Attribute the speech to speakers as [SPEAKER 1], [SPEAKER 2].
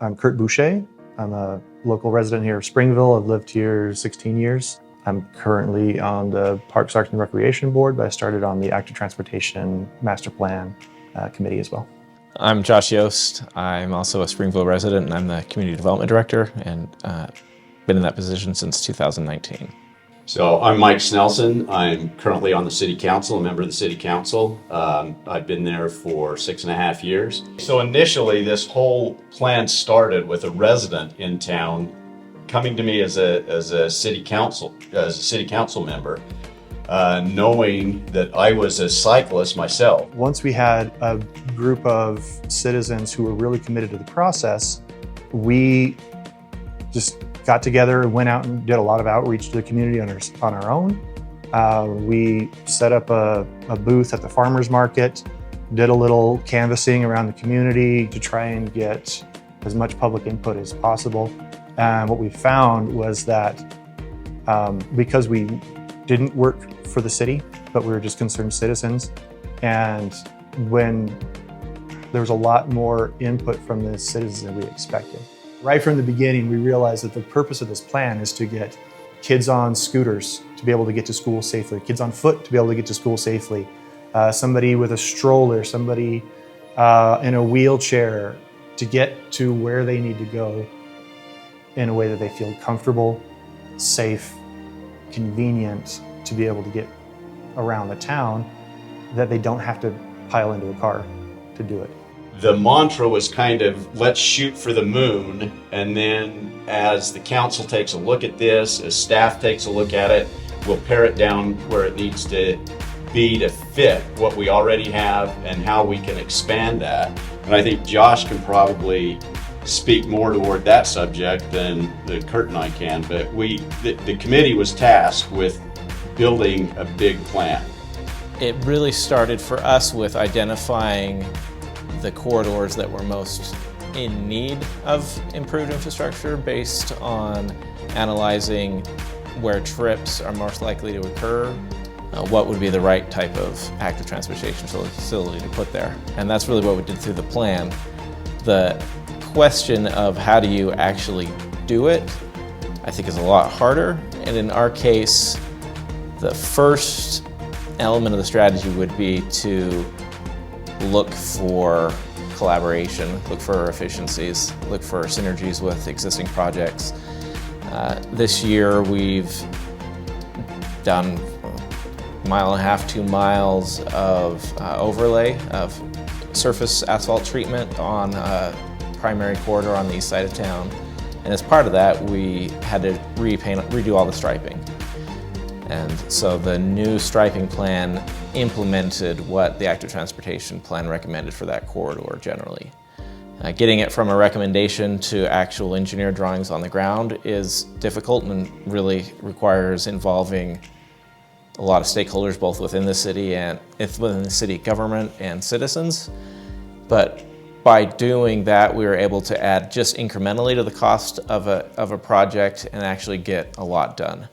[SPEAKER 1] I'm Kurt Boucher. I'm a local resident here of Springville. I've lived here 16 years. I'm currently on the Parks, Arts, and Recreation Board, but I started on the Active Transportation Master Plan Committee as well.
[SPEAKER 2] I'm Josh Yost. I'm also a Springville resident, and I'm the Community Development Director, and been in that position since 2019.
[SPEAKER 3] So I'm Mike Snelson. I'm currently on the City Council, a member of the City Council. I've been there for 6.5 years. So initially, this whole plan started with a resident in town coming to me as a city council member, knowing that I was a cyclist myself.
[SPEAKER 1] Once we had a group of citizens who were really committed to the process, we just got together, went out and did a lot of outreach to the community on our own. We set up a booth at the farmers market, did a little canvassing around the community to try and get as much public input as possible. And what we found was that because we didn't work for the city, but we were just concerned citizens, and when there was a lot more input from the citizens than we expected. Right from the beginning, we realized that the purpose of this plan is to get kids on scooters to be able to get to school safely, kids on foot to be able to get to school safely, somebody with a stroller, somebody in a wheelchair to get to where they need to go in a way that they feel comfortable, safe, convenient to be able to get around the town, that they don't have to pile into a car to do it.
[SPEAKER 3] The mantra was kind of, let's shoot for the moon, and then as the council takes a look at this, as staff takes a look at it, we'll pare it down where it needs to be to fit what we already have and how we can expand that. And I think Josh can probably speak more toward that subject than Kurt and I can, but the committee was tasked with building a big plan.
[SPEAKER 2] It really started for us with identifying the corridors that were most in need of improved infrastructure based on analyzing where trips are most likely to occur, what would be the right type of active transportation facility to put there. And that's really what we did through the plan. The question of how do you actually do it, I think is a lot harder. And in our case, the first element of the strategy would be to look for collaboration, look for efficiencies, look for synergies with existing projects. This year we've done 1.5 miles, 2 miles of overlay of surface asphalt treatment on a primary corridor on the east side of town. And as part of that, we had to redo all the striping. And so the new striping plan implemented what the active transportation plan recommended for that corridor generally. Getting it from a recommendation to actual engineer drawings on the ground is difficult and really requires involving a lot of stakeholders both within the city and within the city government and citizens. But by doing that, we were able to add just incrementally to the cost of a project and actually get a lot done.